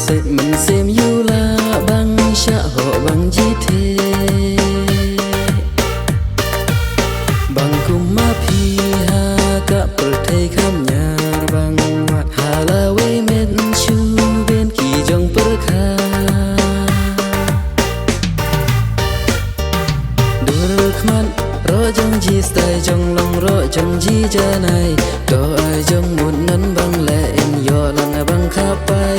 sẽ mình xem yêu là băng xã họ bằng gì thế bằng cùng ma phi ha cả bờ thầy khám nhà bằng mặt hà la quê men chu bên kỳ trong bờ kha đôi khăn rõ trong chi style trong lòng rõ trong chi cha này có ai trong một nắng băng lệ em yo lần băng khắp bay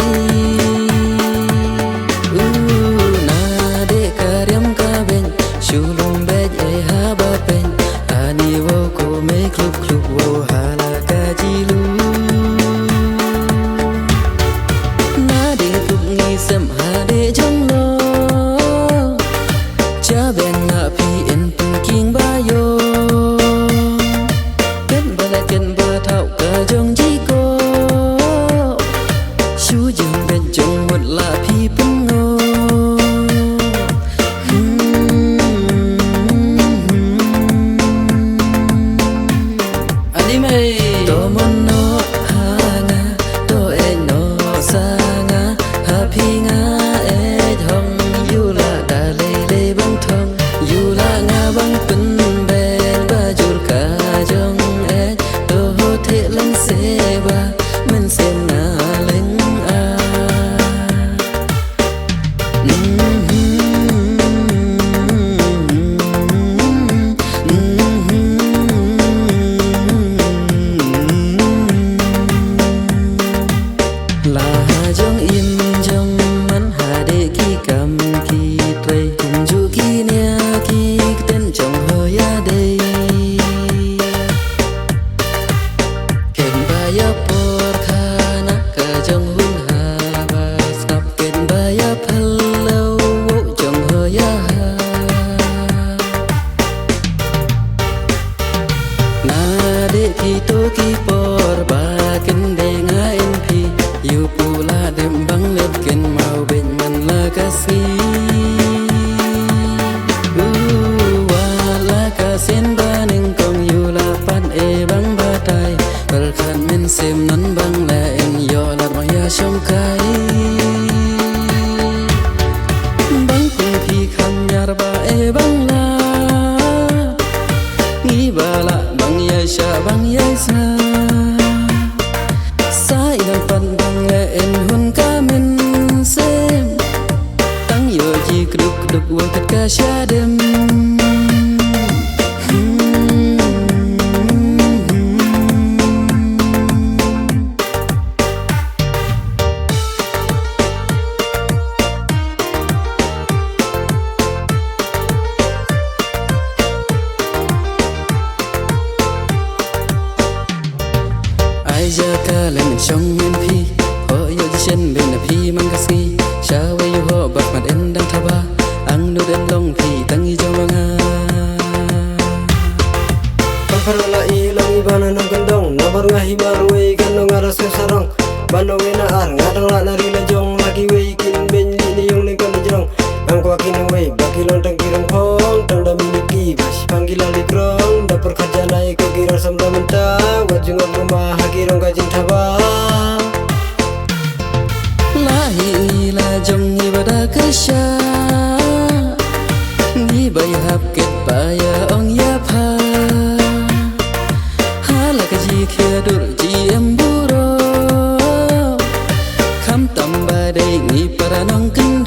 na để cả đêm cả bên chu lùng bé dễ ha ba bên ani vô cô mấy club club vô hà là ca chi lu na để club nghi xem hà để trong lo cha bên ngã phi en tu king ba yo kết ba lại kết ba thạo cả trong chi cô chú dừng bên trong một là phi bưng ngô anh đi mày to mon nó ha nga to e nó sa nga ha phi nga e thong you là đà lê lê băng thong you là nga băng pin bên ba chul cả trong e to ho thể lăng xe ba mình xem na lên a là trong im trong mắn hà để khi cầm khi tây cùng chú khi nè khi tên trong hơi a đây ken baya por khana cả trong hung hà và sập ken baya hello trong hơi a na để khi tôi khi por ba ken để nga en phi yêu pula đem băng lên ken màu bên mình là kasi wala ka sen ba ning kong yêu là pan e băng ba tai bal khan men xem nón băng là en yo là maya trong cái băng cùng phi khăn nhà ba e băng la nghi ba la băng ya sha băng ya sa sai đang phần băng là en hun ka men xem tăng yo chi kruk kruk wa kat ka sha dem ai giờ ca lại mình trong men phi họ yêu chân bên là phi mang gas nghi sao vậy họ bật mặt em đang thao ba ăn đồ đen lông phi tăng nghi cho mang ha Pangkaro la i long i bana nong kandong na baru ngahi baru wei kandong ngara se sarong bano we na ar ngadang la nari la jong lagi wei kin ben ni yong ling kan jong ang kwa kin wei baki lon tang kirong phong tang da miniki bas panggil ali krong da per kerja naik ke kirong samda mentang wajung rumah kirong ka cinta ba lahi la jong ni bada kesha ni bay hap ket baya ong ya pha hala ka ji khia dur ji em buro kham tam ba dei ni para nong kin